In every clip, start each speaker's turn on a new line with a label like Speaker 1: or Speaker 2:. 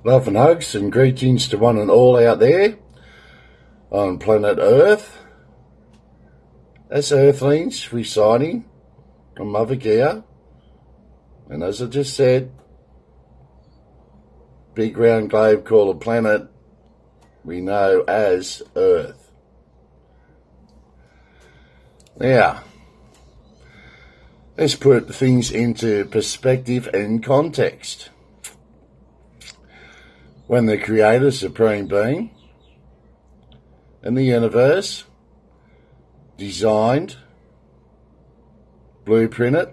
Speaker 1: Love and hugs and greetings to one and all out there on planet Earth. As Earthlings residing on Mother Gaia, and as I just said, big round globe called a planet we know as Earth. Now, let's put things into perspective and context. When the Creator, Supreme Being, and the universe designed, blueprinted,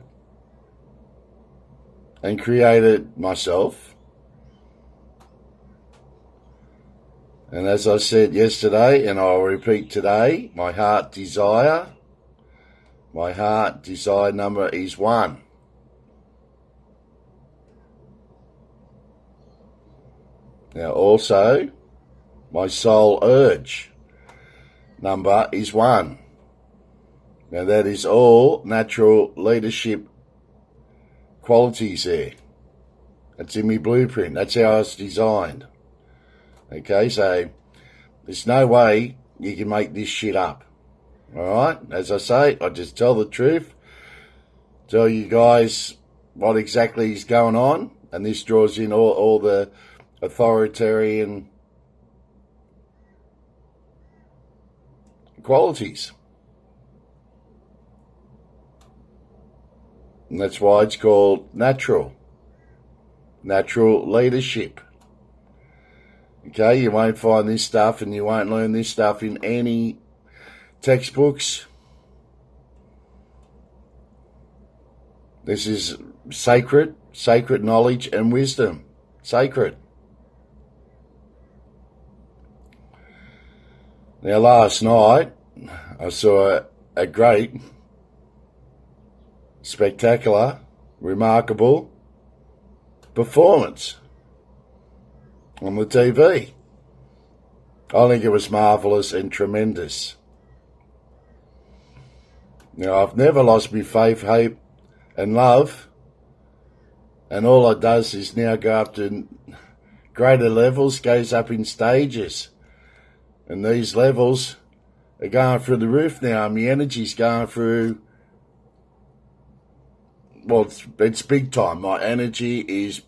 Speaker 1: and created myself, and as I said yesterday, and I'll repeat today, my heart desire number is 1. Now also, my soul urge number is 1. Now that is all natural leadership qualities there. That's in my blueprint. That's how I was designed. Okay, so there's no way you can make this shit up. Alright, as I say, I just tell the truth, tell you guys what exactly is going on, and this draws in all the authoritarian qualities. And that's why it's called natural leadership. Okay, you won't find this stuff and you won't learn this stuff in any textbooks. This is sacred knowledge and wisdom. Sacred. Now last night I saw a great, spectacular, remarkable performance on the TV. I think it was marvellous and tremendous. Now, I've never lost my faith, hope and love, and all it does is now go up to greater levels, goes up in stages, and these levels are going through the roof now, and my energy's going through, well, it's big time. My energy is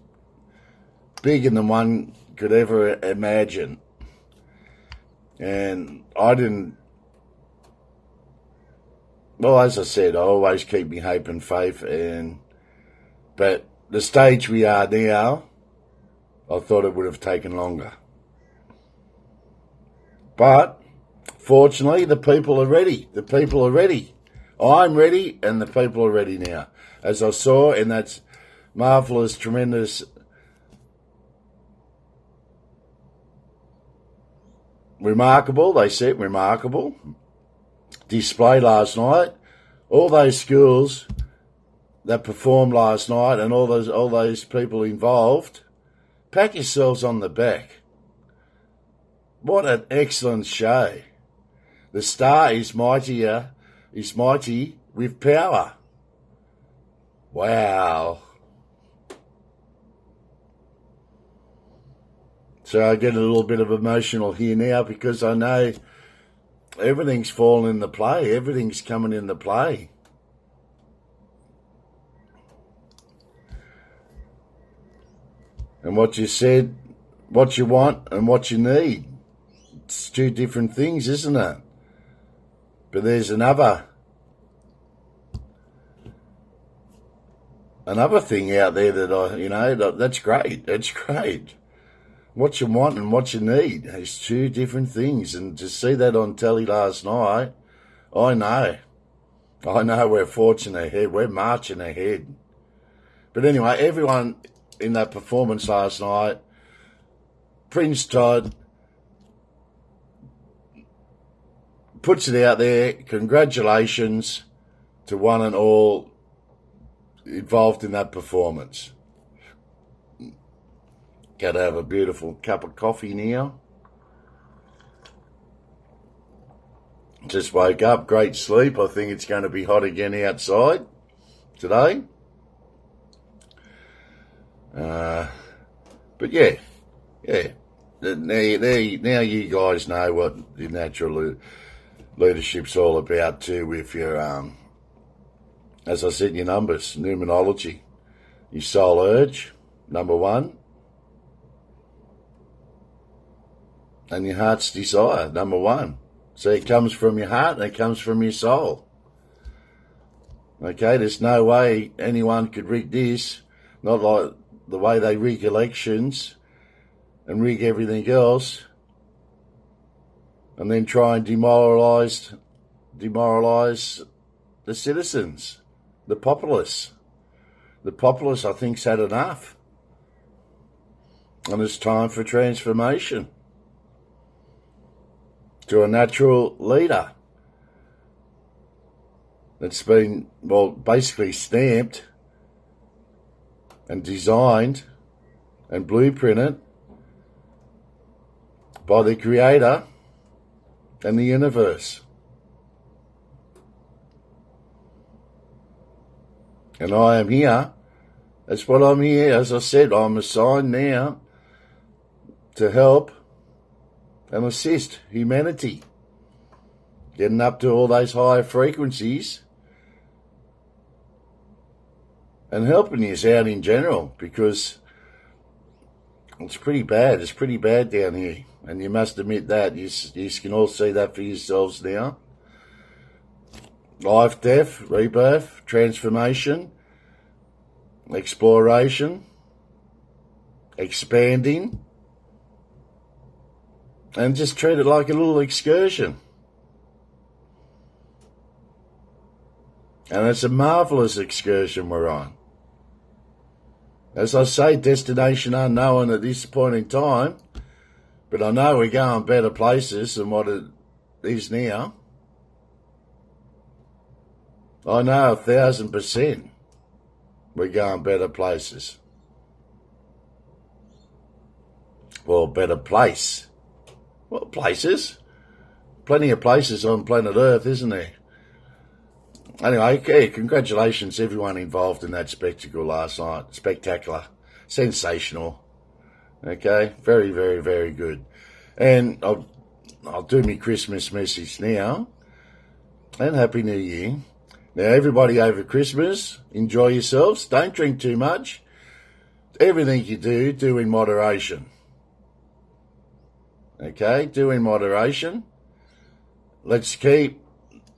Speaker 1: bigger than one could ever imagine. And I didn't, well, as I said, I always keep my hope and faith, but the stage we are now, I thought it would have taken longer. But fortunately, the people are ready. The people are ready. I'm ready, and the people are ready now. As I saw in that marvellous, tremendous, remarkable display last night, all those schools that performed last night and all those people involved, pat yourselves on the back. What an excellent show. The star is mighty with power. Wow. So I get a little bit of emotional here now because I know everything's fallen into play. Everything's coming into play. And what you said, what you want and what you need, it's two different things, isn't it? But there's another thing out there that that's great. That's great. What you want and what you need is two different things. And to see that on telly last night, I know we're forging ahead. We're marching ahead. But anyway, everyone in that performance last night, Prince Todd puts it out there. Congratulations to one and all involved in that performance. Got to have a beautiful cup of coffee now. Just woke up, great sleep. I think it's going to be hot again outside today. But yeah, Yeah. Now you guys know what the natural leadership's all about too, with your, as I said, your numbers, numerology. Your soul urge, number 1. And your heart's desire, number 1. So it comes from your heart and it comes from your soul. Okay, there's no way anyone could rig this, not like the way they rig elections and rig everything else, and then try and demoralise the citizens, the populace. The populace, I think, has had enough. And it's time for transformation to a natural leader that's been, well, basically stamped and designed and blueprinted by the Creator and the universe. And I am here. That's what I'm here. As I said, I'm assigned now to help and assist humanity getting up to all those higher frequencies and helping us out in general, because it's pretty bad. It's pretty bad down here. And you must admit that. You can all see that for yourselves now. Life, death, rebirth, transformation, exploration, expanding, and just treat it like a little excursion. And it's a marvellous excursion we're on. As I say, destination unknown at this point in time, but I know we're going better places than what it is now. I know 1,000% we're going better places. Well, better place. Well, places. Plenty of places on planet Earth, isn't there? Anyway, okay, congratulations everyone involved in that spectacle last night. Spectacular. Sensational. Okay, very, very, very good. And I'll do my Christmas message now. And Happy New Year. Now, everybody over Christmas, enjoy yourselves. Don't drink too much. Everything you do in moderation. Okay, do in moderation. Let's keep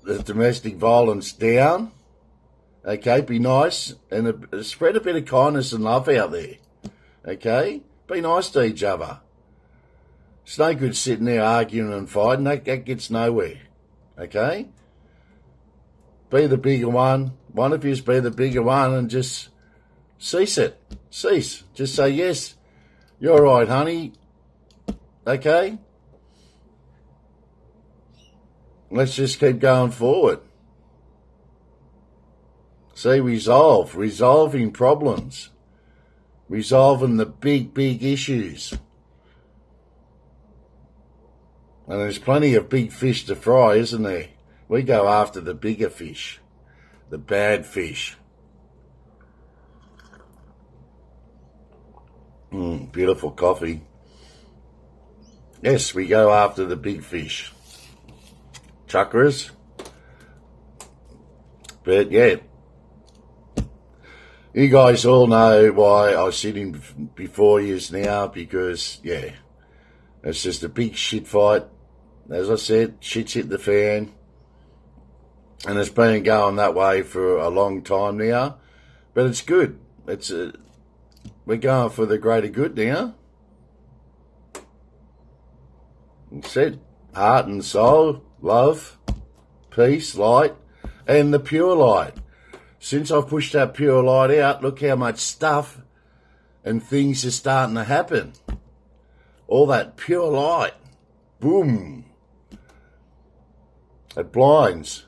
Speaker 1: the domestic violence down. Okay, be nice and spread a bit of kindness and love out there. Okay, be nice to each other. It's no good sitting there arguing and fighting. That gets nowhere. Okay? Be the bigger one. One of yous be the bigger one and just cease it. Cease. Just say, yes, you're right, honey. Okay? Let's just keep going forward. See, resolving problems. Resolving the big, big issues. And there's plenty of big fish to fry, isn't there? We go after the bigger fish, the bad fish. Beautiful coffee. Yes, we go after the big fish. Chakras. But yeah, you guys all know why I sit in before yous now, because, yeah, it's just a big shit fight. As I said, shit's hit the fan. And it's been going that way for a long time now. But it's good. We're going for the greater good now. It's it. Heart and soul, love, peace, light, and the pure light. Since I've pushed that pure light out, look how much stuff and things are starting to happen. All that pure light. Boom. It blinds.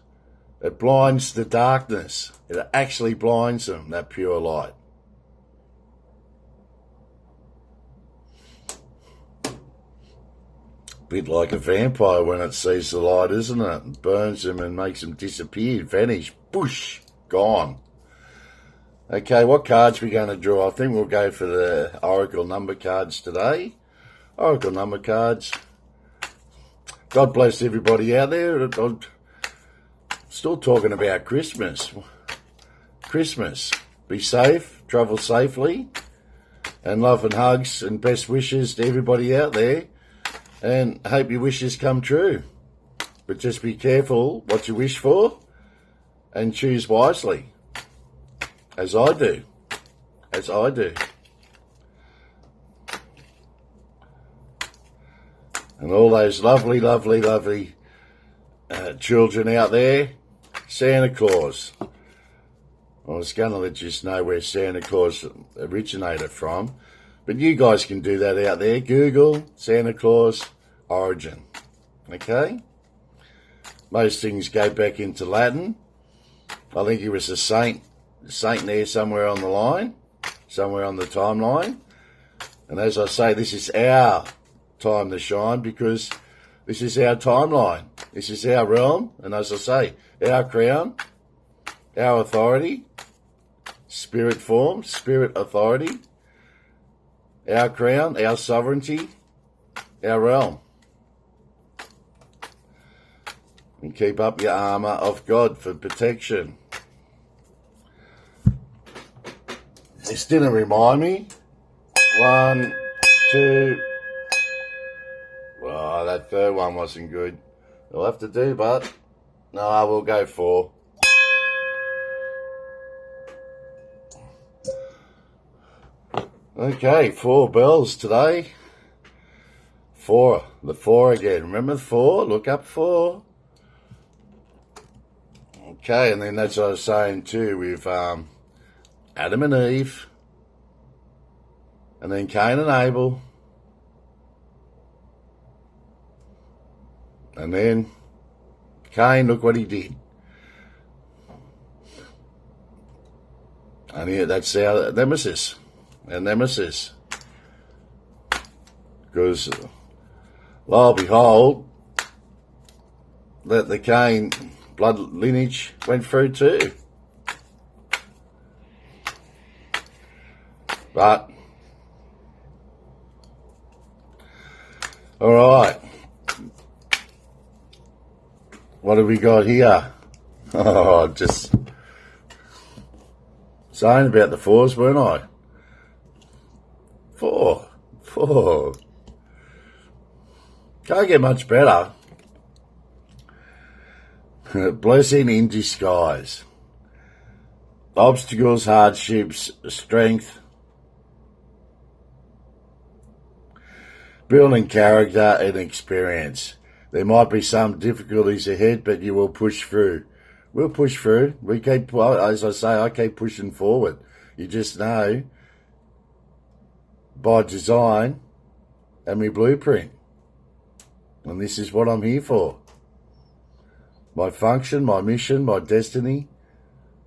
Speaker 1: It blinds the darkness. It actually blinds them, that pure light. Bit like a vampire when it sees the light, isn't it? It burns them and makes them disappear, vanish, boosh, gone. Okay, what cards are we going to draw? I think we'll go for the Oracle number cards today. Oracle number cards. God bless everybody out there. I'm still talking about Christmas. Christmas. Be safe, travel safely, and love and hugs and best wishes to everybody out there. And hope your wishes come true. But just be careful what you wish for and choose wisely. As I do. As I do. And all those lovely, lovely, lovely children out there, Santa Claus. I was going to let you know where Santa Claus originated from, but you guys can do that out there. Google Santa Claus origin. Okay? Most things go back into Latin. I think he was a saint there somewhere on the line, somewhere on the timeline. And as I say, this is our time to shine because this is our timeline. This is our realm. And as I say, our crown, our authority, spirit form, spirit authority, our crown, our sovereignty, our realm. And keep up your armour of God for protection. This didn't remind me. 1, 2. Oh, that third one wasn't good. I'll have to do, but no, I will go 4. Okay, 4 bells today. 4, the 4 again. Remember the 4? Look up 4. Okay, and then that's what I was saying too with Adam and Eve, and then Cain and Abel, and then Cain, look what he did. And yeah, that's our nemesis. Because, lo and behold, that the Cain blood lineage went through too. But, alright. What have we got here? Oh, just saying about the 4s, weren't I? 4. Can't get much better. Blessing in disguise. Obstacles, hardships, strength. Building character and experience. There might be some difficulties ahead, but you will push through. We'll push through. We keep, as I say, I keep pushing forward. You just know, by design and my blueprint. And this is what I'm here for. My function, my mission, my destiny,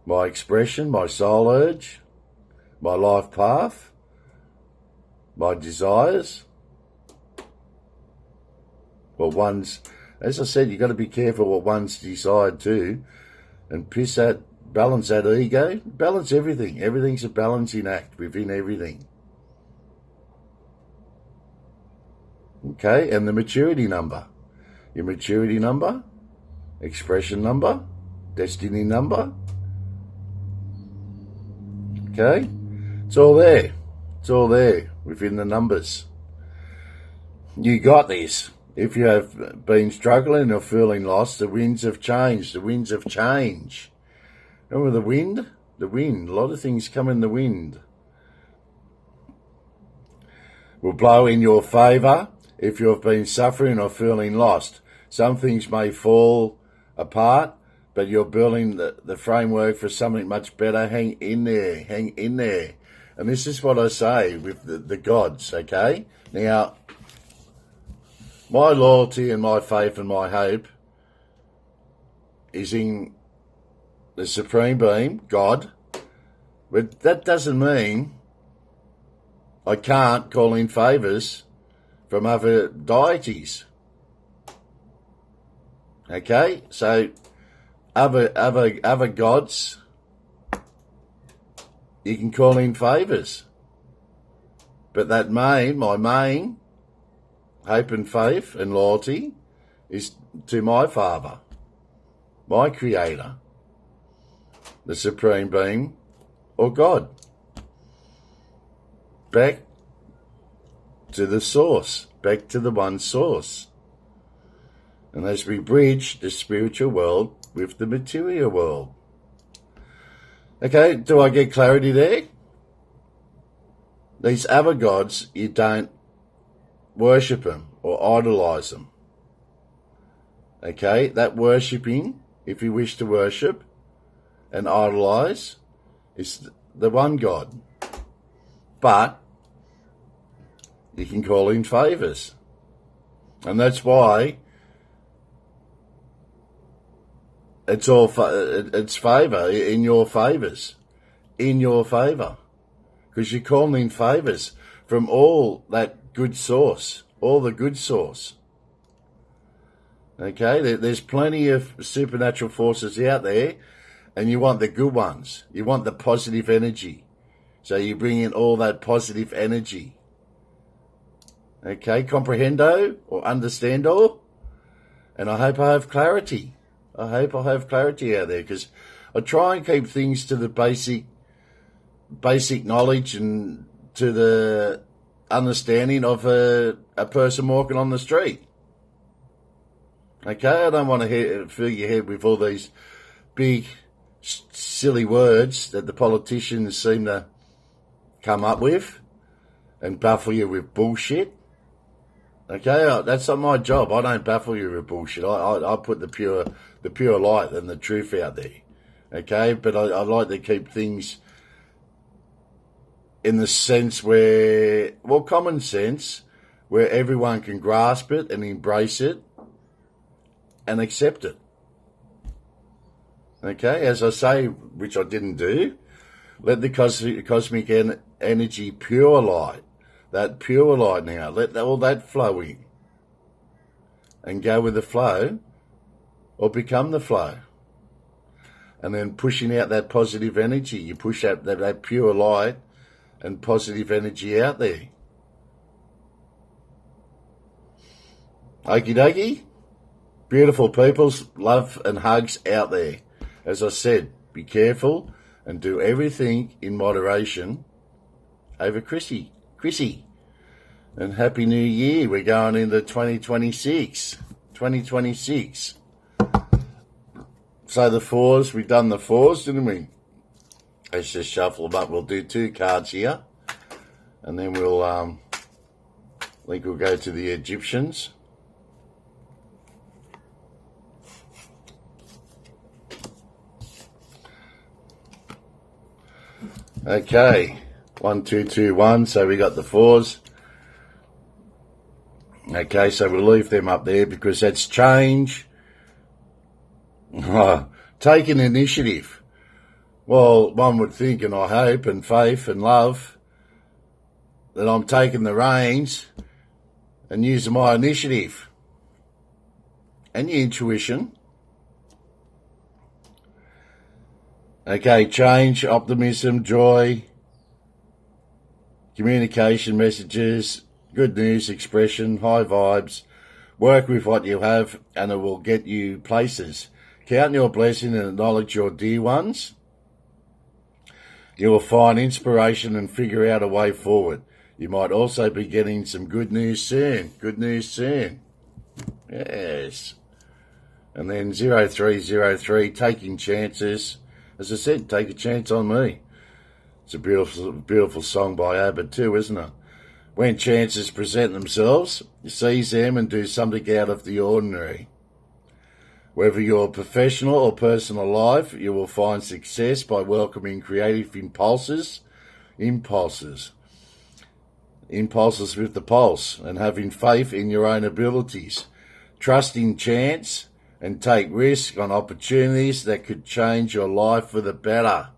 Speaker 1: my expression, my soul urge, my life path, my desires. Well, as I said, you've got to be careful what one's decide too, and balance that ego, balance everything. Everything's a balancing act within everything. Okay, and the maturity number. Your maturity number, expression number, destiny number. Okay, it's all there. It's all there within the numbers. You got this. If you have been struggling or feeling lost, the winds have changed. The winds of change. Remember the wind? The wind. A lot of things come in the wind. Will blow in your favour if you have been suffering or feeling lost. Some things may fall apart, but you're building the framework for something much better. Hang in there. Hang in there. And this is what I say with the gods, okay? Now, my loyalty and my faith and my hope is in the Supreme Being, God. But that doesn't mean I can't call in favours from other deities. Okay? So, other gods, you can call in favours. But my main hope and faith and loyalty is to my Father, my Creator, the Supreme Being, or God. Back to the source, back to the one source. And as we bridge the spiritual world with the material world. Okay, do I get clarity there? These other gods, you don't worship them or idolize them. Okay, that worshipping, if you wish to worship and idolize, is the one God. But you can call in favours. And that's why it's all it's favour, in your favours. In your favour. Because you're calling in favours from all that good source, all the good source. Okay, there's plenty of supernatural forces out there, and you want the good ones. You want the positive energy. So you bring in all that positive energy. Okay, comprehendo or understando? And I hope I have clarity. I hope I have clarity out there, because I try and keep things to the basic knowledge and to the understanding of a person walking on the street. Okay, I don't want to fill your head with all these big, silly words that the politicians seem to come up with and baffle you with bullshit. Okay, that's not my job. I don't baffle you with bullshit. I put the pure light and the truth out there. Okay, but I like to keep things in the sense where, well, common sense, where everyone can grasp it and embrace it and accept it. Okay, as I say, which I didn't do, let the cosmic energy, pure light, that pure light now, let all that flow in and go with the flow or become the flow. And then pushing out that positive energy, you push out that pure light and positive energy out there. Okie dokie. Beautiful peoples, love and hugs out there. As I said, be careful and do everything in moderation over Chrissy. And Happy New Year. We're going into 2026. 2026. So the fours, we've done the fours, didn't we? Let's just shuffle them up. We'll do 2 cards here. And then we'll, I think we'll go to the Egyptians. Okay. 1, 2, 2, 1. So we got the fours. Okay, so we'll leave them up there because that's change. Taking initiative. Well, one would think, and I hope, and faith and love, that I'm taking the reins and using my initiative and your intuition. Okay, change, optimism, joy, communication messages, good news, expression, high vibes. Work with what you have and it will get you places. Count your blessing and acknowledge your dear ones. You will find inspiration and figure out a way forward. You might also be getting some good news soon. Good news soon. Yes. And then 0303, taking chances. As I said, take a chance on me. It's a beautiful song by ABBA too, isn't it? When chances present themselves, seize them and do something out of the ordinary. Whether you're professional or personal life, you will find success by welcoming creative impulses with the pulse, and having faith in your own abilities, trusting chance, and take risk on opportunities that could change your life for the better.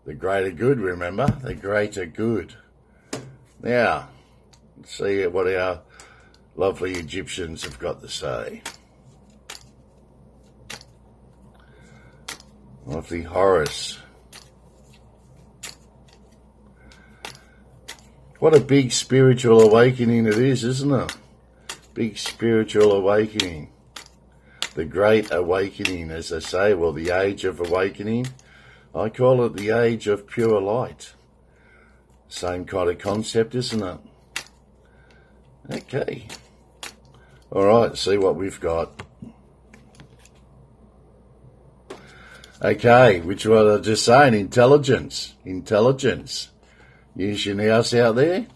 Speaker 1: The greater good, remember? The greater good. Now, let's see what our lovely Egyptians have got to say. Lovely Horus. What a big spiritual awakening it is, isn't it? Big spiritual awakening. The Great Awakening, as they say, well, the Age of Awakening. I call it the Age of Pure Light. Same kind of concept, isn't it? Okay. All right, see what we've got. Okay, which was I was just saying, intelligence. Intelligence. Use your house out there.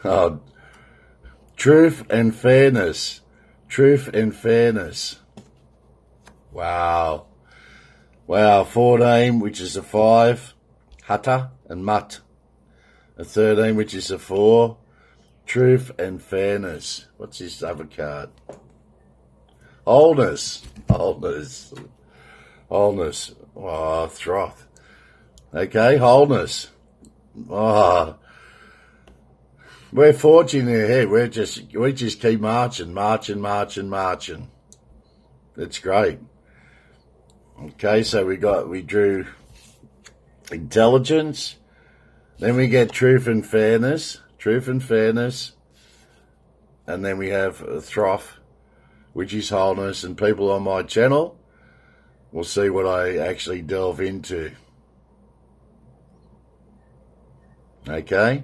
Speaker 1: Oh, truth and fairness. Truth and fairness. Wow. Wow, 14, which is a 5. Hutta and Mutt. A 13, which is a 4. Truth and fairness. What's this other card? Wholeness. Wholeness. Wholeness. Oh, Throth. Okay, wholeness. Oh, we're forging ahead. We just keep marching. It's great. Okay, so we drew intelligence. Then we get truth and fairness. And then we have Throth, which is wholeness. And people on my channel will see what I actually delve into. Okay?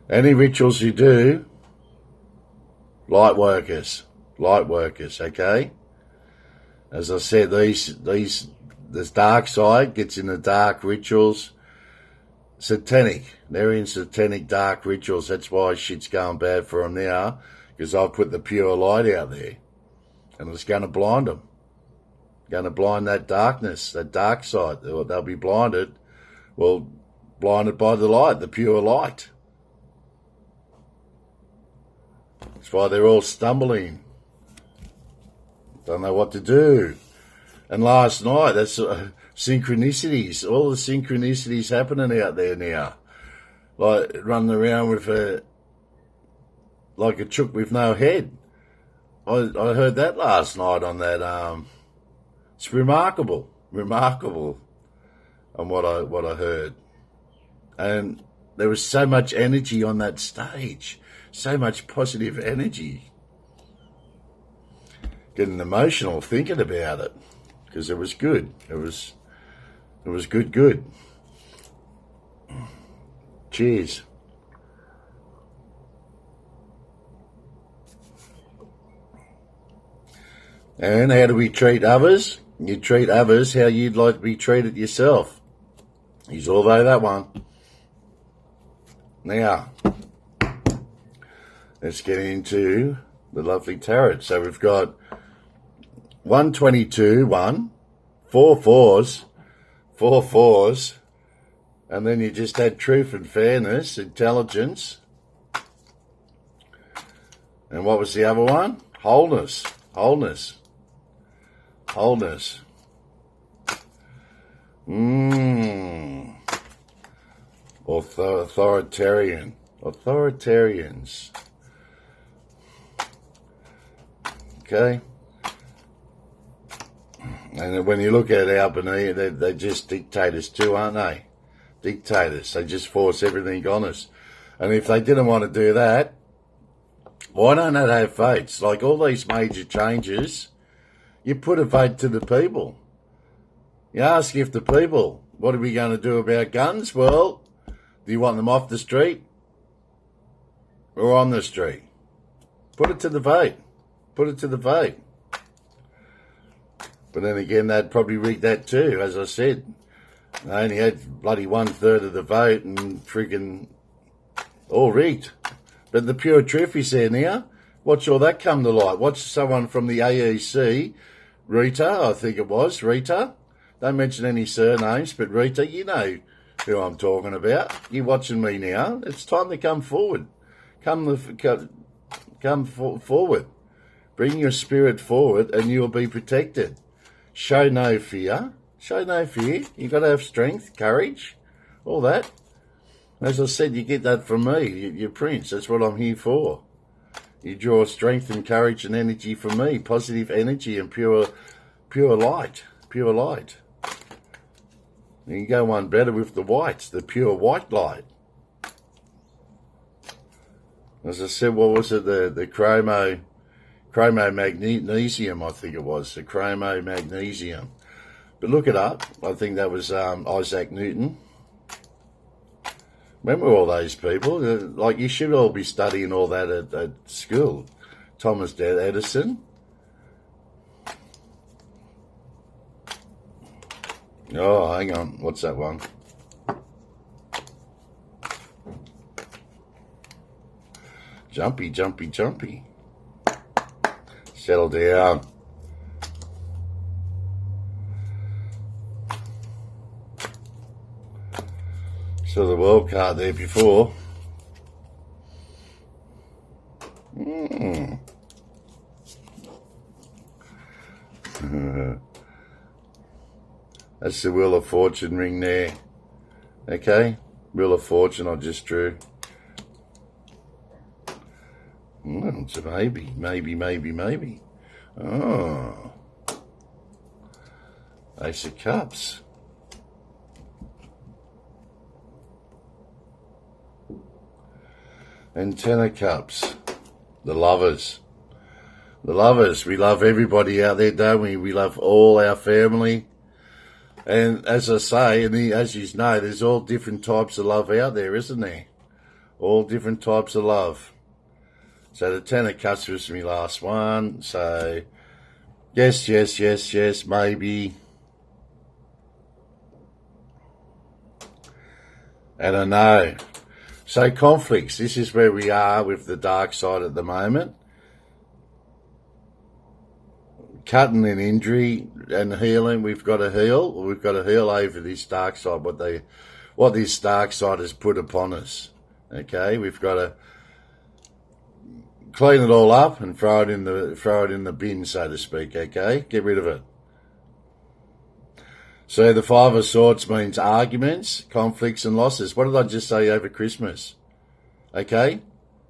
Speaker 1: Any rituals you do, light workers, okay? As I said, this dark side gets in the dark rituals. Satanic. They're in satanic dark rituals. That's why shit's going bad for them now, because I've put the pure light out there. And it's going to blind them. Going to blind that darkness, that dark side. They'll be blinded. Well, blinded by the light, the pure light. That's why they're all stumbling. Don't know what to do. And last night, that's synchronicities. All the synchronicities happening out there now. Like running around with like a chook with no head. I heard that last night on that. It's remarkable on what I heard. And there was so much energy on that stage. So much positive energy. Getting emotional thinking about it, because it was good. It was good. Cheers. And how do we treat others? You treat others how you'd like to be treated yourself. He's all over that one. Now, let's get into the lovely tarot. So we've got 122, 4 fours, and then you just had truth and fairness, intelligence. And what was the other one? Wholeness. Authoritarians. Okay. And when you look at Albany, they're just dictators too, aren't they? Dictators. They just force everything on us. And if they didn't want to do that, why don't they have votes? Like all these major changes, you put a vote to the people. You ask if the people, what are we going to do about guns? Well, do you want them off the street or on the street? Put it to the vote. But then again, they'd probably rig that too, as I said. They only had bloody 1/3 of the vote and freaking all rigged. But the pure truth is there now. Watch all that come to light. Watch someone from the AEC, Rita, I think it was, Rita. Don't mention any surnames, but Rita, you know who I'm talking about. You're watching me now. It's time to come forward. Come forward. Bring your spirit forward and you'll be protected. Show no fear. You've got to have strength, courage, all that. As I said, you get that from me, your prince. That's what I'm here for. You draw strength and courage and energy from me. Positive energy and pure light. You can go one better with the whites, the pure white light. As I said, what was it? The chromomagnesium, I think it was. The chromomagnesium. But look it up. I think that was Isaac Newton. Remember all those people? Like, you should all be studying all that at school. Thomas Edison. Oh, hang on. What's that one? Jumpy, jumpy, jumpy. Settle down. So the world card there before. That's the Wheel of Fortune ring there. Okay? Wheel of Fortune I just drew. It's a maybe. Maybe. Oh. Ace of Cups. And Ten of Cups. The lovers. The lovers. We love everybody out there, don't we? We love all our family. And as I say, and as you know, there's all different types of love out there, isn't there? All different types of love. So the Ten of Cups was my last one. So yes, maybe. And I know. So conflicts, this is where we are with the dark side at the moment. Cutting an injury and healing, we've got to heal. We've got to heal over this dark side, what this dark side has put upon us. Okay, we've got to clean it all up and throw it in the bin, so to speak. Okay, get rid of it. So the Five of Swords means arguments, conflicts and losses. What did I just say over Christmas? Okay?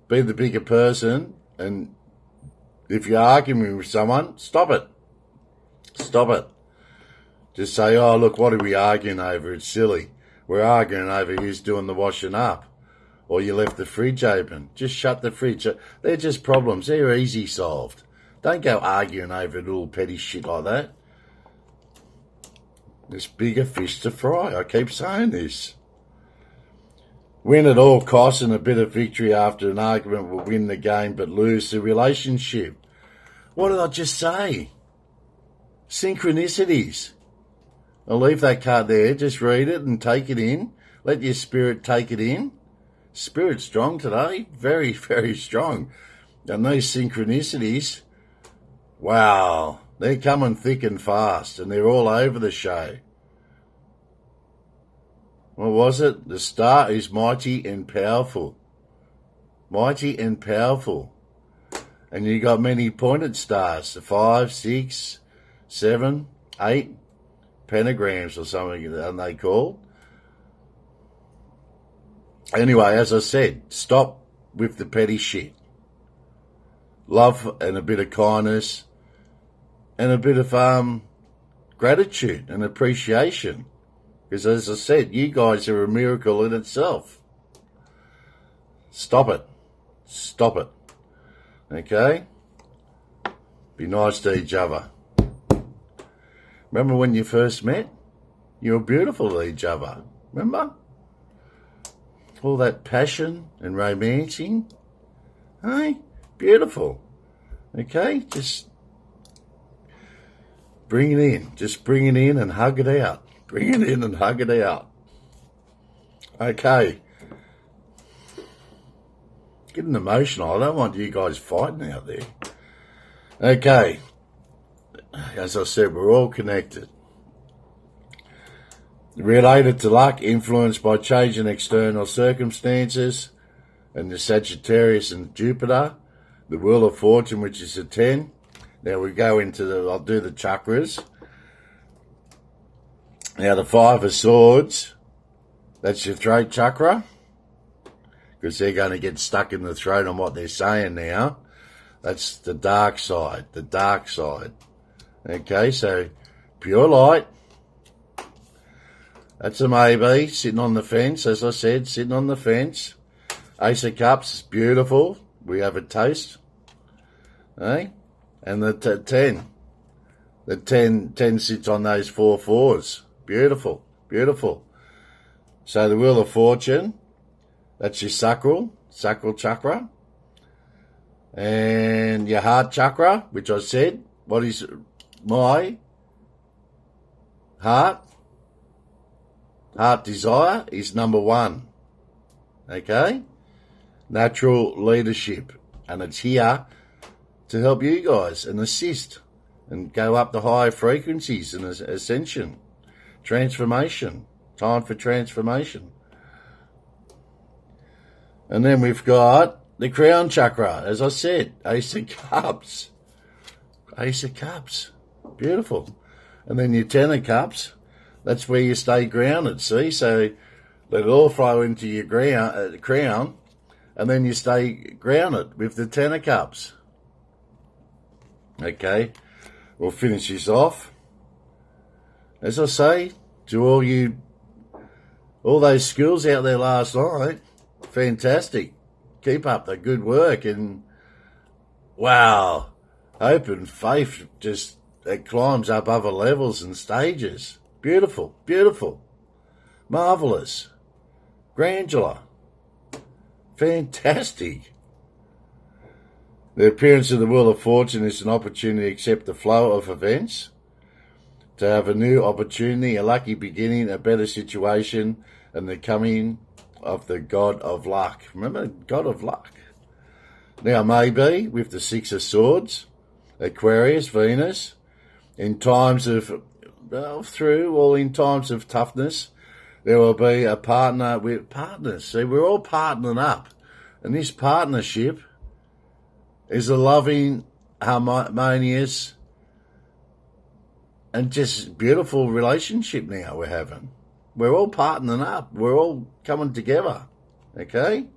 Speaker 1: Be the bigger person, and if you're arguing with someone, stop it. Stop it. Just say, oh, look, what are we arguing over? It's silly. We're arguing over who's doing the washing up. Or you left the fridge open. Just shut the fridge. They're just problems. They're easy solved. Don't go arguing over little petty shit like that. There's bigger fish to fry. I keep saying this. Win at all costs, and a bit of victory after an argument will win the game but lose the relationship. What did I just say? Synchronicities. I'll leave that card there. Just read it and take it in. Let your spirit take it in. Spirit's strong today. Very, very strong. And these synchronicities, wow, they're coming thick and fast, and they're all over the show. What was it? The star is mighty and powerful. Mighty and powerful. And you got many pointed stars. The 5, 6, 7, 8 pentagrams or something, aren't they called? Anyway, as I said, stop with the petty shit. Love and a bit of kindness and a bit of gratitude and appreciation. Because as I said, you guys are a miracle in itself. Stop it. Stop it. Okay? Be nice to each other. Remember when you first met? You were beautiful to each other. Remember? All that passion and romancing. Hey? Beautiful. Okay? Just bring it in. Just bring it in and hug it out. Bring it in and hug it out. Okay. Getting emotional. I don't want you guys fighting out there. Okay. As I said, we're all connected. Related to luck, influenced by changing external circumstances, and the Sagittarius and Jupiter, the Wheel of Fortune, which is a 10. Now we go into I'll do the chakras. Now the 5 of Swords, that's your throat chakra, because they're going to get stuck in the throat on what they're saying now. That's the dark side, the dark side. Okay, so pure light. That's a maybe, sitting on the fence, as I said, sitting on the fence. Ace of Cups, beautiful. We have a taste. Eh? And the 10. The 10 sits on those 4 fours. Beautiful, beautiful. So the Wheel of Fortune, that's your sacral chakra. And your heart chakra, which I said, what is my heart? Heart desire is number 1. Okay? Natural leadership. And it's here to help you guys and assist and go up the higher frequencies and ascension. Transformation. Time for transformation. And then we've got the crown chakra, as I said, Ace of Cups. Ace of Cups. Beautiful. And then your 10 of Cups, that's where you stay grounded, see? So let it all flow into your crown, and then you stay grounded with the 10 of Cups. Okay, we'll finish this off. As I say, to all those skills out there last night, fantastic. Keep up the good work, and wow, hope and faith just, it climbs up other levels and stages. Beautiful, beautiful, marvellous, granular, fantastic. The appearance of the Wheel of Fortune is an opportunity to accept the flow of events, to have a new opportunity, a lucky beginning, a better situation, and the coming of the God of Luck. Remember, God of Luck. Now, maybe with the 6 of Swords, Aquarius, Venus, in times of, in times of toughness, there will be a partner with partners. See, we're all partnering up. And this partnership is a loving, harmonious, and just beautiful relationship now we're having. We're all partnering up. We're all coming together. Okay?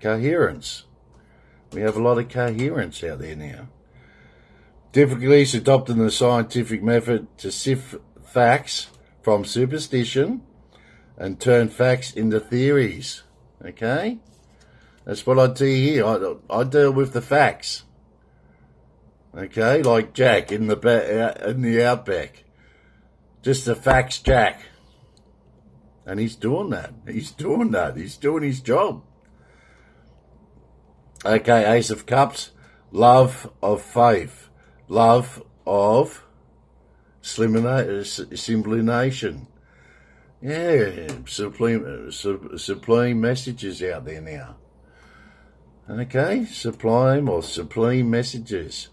Speaker 1: Coherence. We have a lot of coherence out there now. Difficulties adopting the scientific method to sift facts from superstition and turn facts into theories. Okay? That's what I do here. I deal with the facts. Okay? Like Jack in the outback. Just the facts, Jack. And he's doing that. He's doing his job. Okay, Ace of Cups. Love of faith. Love of sublimation. Yeah, sublime messages out there now. Okay, sublime messages.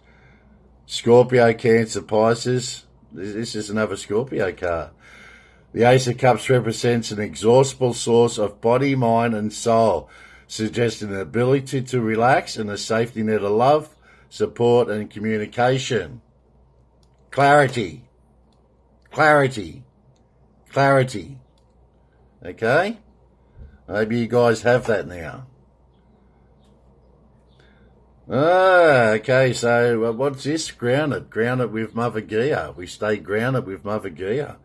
Speaker 1: Scorpio, Cancer, Pisces. This is another Scorpio card. The Ace of Cups represents an exhaustible source of body, mind and soul, suggesting an ability to relax and a safety net of love, support and communication. Clarity. Okay? Maybe you guys have that now. Okay, so what's this? Grounded with Mother Gaia. We stay grounded with Mother Gaia.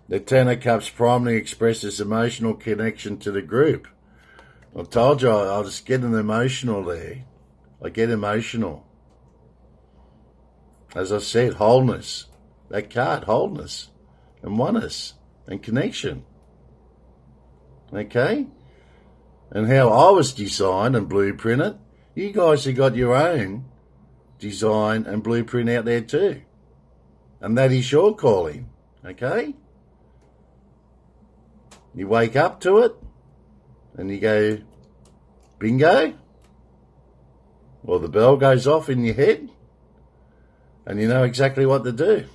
Speaker 1: The 10 of Cups primarily expresses emotional connection to the group. I told you I was getting emotional there. I get emotional. As I said, wholeness. That card, wholeness and oneness and connection. Okay? And how I was designed and blueprinted, you guys have got your own design and blueprint out there too. And that is your calling. Okay? You wake up to it and you go, bingo. Or the bell goes off in your head and you know exactly what to do.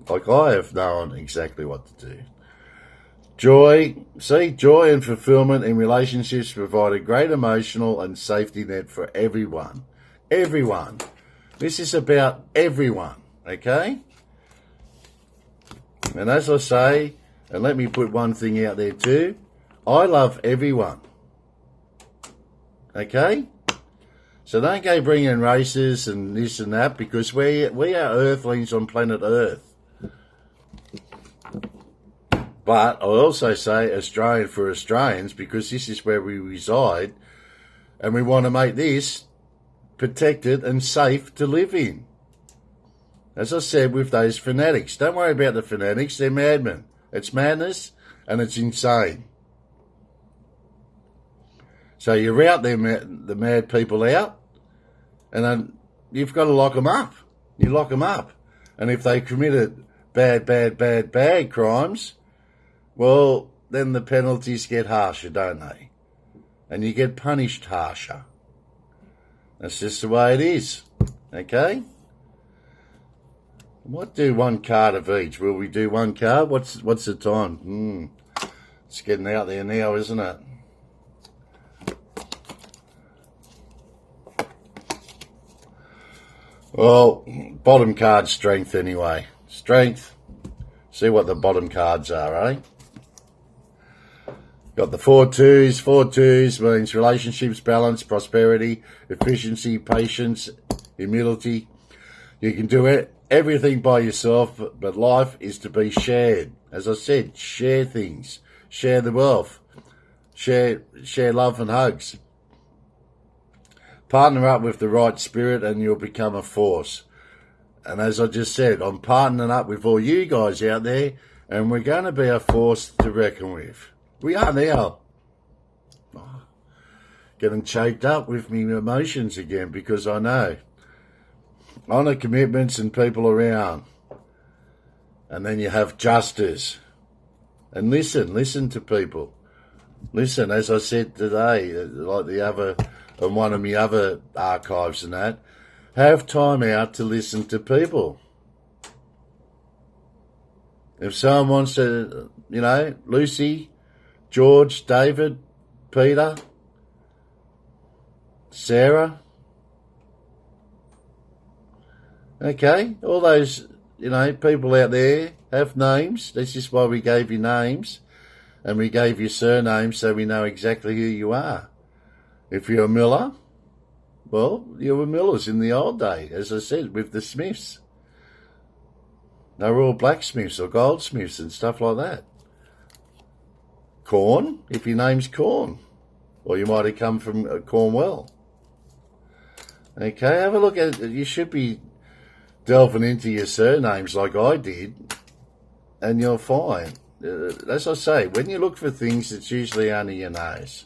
Speaker 1: Like I have known exactly what to do. Joy and fulfillment in relationships provide a great emotional and safety net for everyone. Everyone. This is about everyone, okay? And as I say, and let me put one thing out there too, I love everyone. Okay? So don't go bringing races and this and that, because we are earthlings on planet Earth. But I also say Australian for Australians because this is where we reside and we want to make this protected and safe to live in. As I said with those fanatics, don't worry about the fanatics, they're madmen. It's madness and it's insane. So you rout the mad people out and then you've got to lock them up. You lock them up. And if they committed bad crimes, well, then the penalties get harsher, don't they? And you get punished harsher. That's just the way it is. Okay? What do one card of each? Will we do one card? What's the time? It's getting out there now, isn't it? Well, bottom card strength anyway. Strength. See what the bottom cards are, eh? Got the 4 twos. 4 twos means relationships, balance, prosperity, efficiency, patience, humility. You can do it, everything by yourself, but life is to be shared. As I said, share things. Share the wealth. Share love and hugs. Partner up with the right spirit and you'll become a force. And as I just said, I'm partnering up with all you guys out there and we're going to be a force to reckon with. We are now. Getting choked up with me emotions again because I know. Honour commitments and people around. And then you have justice. And listen to people. Listen, as I said today, like the other, on one of my other archives and that, have time out to listen to people. If someone wants to, Lucy, George, David, Peter, Sarah, okay, all those, people out there have names. This is why we gave you names and we gave you surnames so we know exactly who you are. If you're a Miller, well, you were Millers in the old day, as I said, with the Smiths. They were all blacksmiths or goldsmiths and stuff like that. Corn, if your name's Corn. Or you might have come from Cornwall. Okay, have a look at it. You should be delving into your surnames like I did, and you'll find, as I say, when you look for things, it's usually under your nose.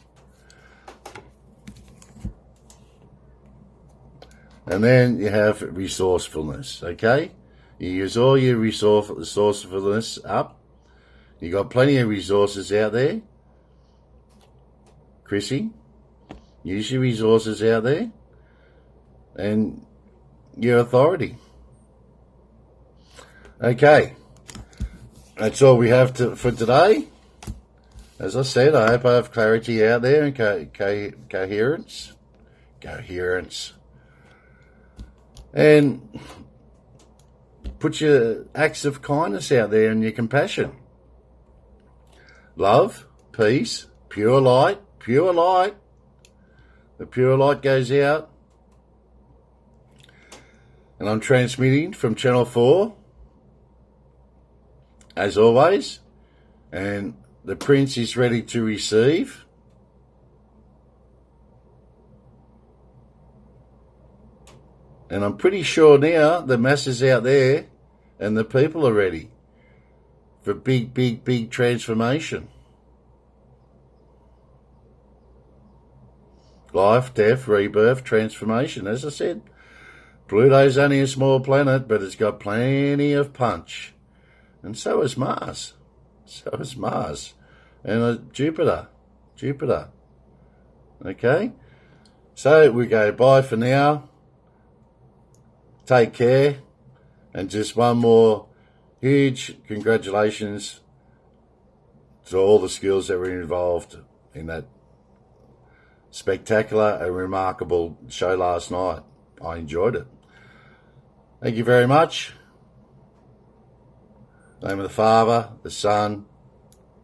Speaker 1: And then you have resourcefulness, okay? You use all your resourcefulness up. You got plenty of resources out there. Chrissy, use your resources out there. And your authority. Okay. That's all we have for today. As I said, I hope I have clarity out there and coherence. And put your acts of kindness out there and your compassion. Love, peace, pure light. The pure light goes out. And I'm transmitting from Channel 4, as always. And the Prince is ready to receive. And I'm pretty sure now the masses out there and the people are ready for big transformation. Life, death, rebirth, transformation. As I said, Pluto's only a small planet, but it's got plenty of punch. And so is Mars. And Jupiter. Okay? So we go bye for now. Take care. And just one more huge congratulations to all the skills that were involved in that spectacular and remarkable show last night. I enjoyed it. Thank you very much. In the name of the Father, the Son,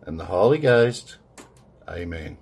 Speaker 1: and the Holy Ghost. Amen.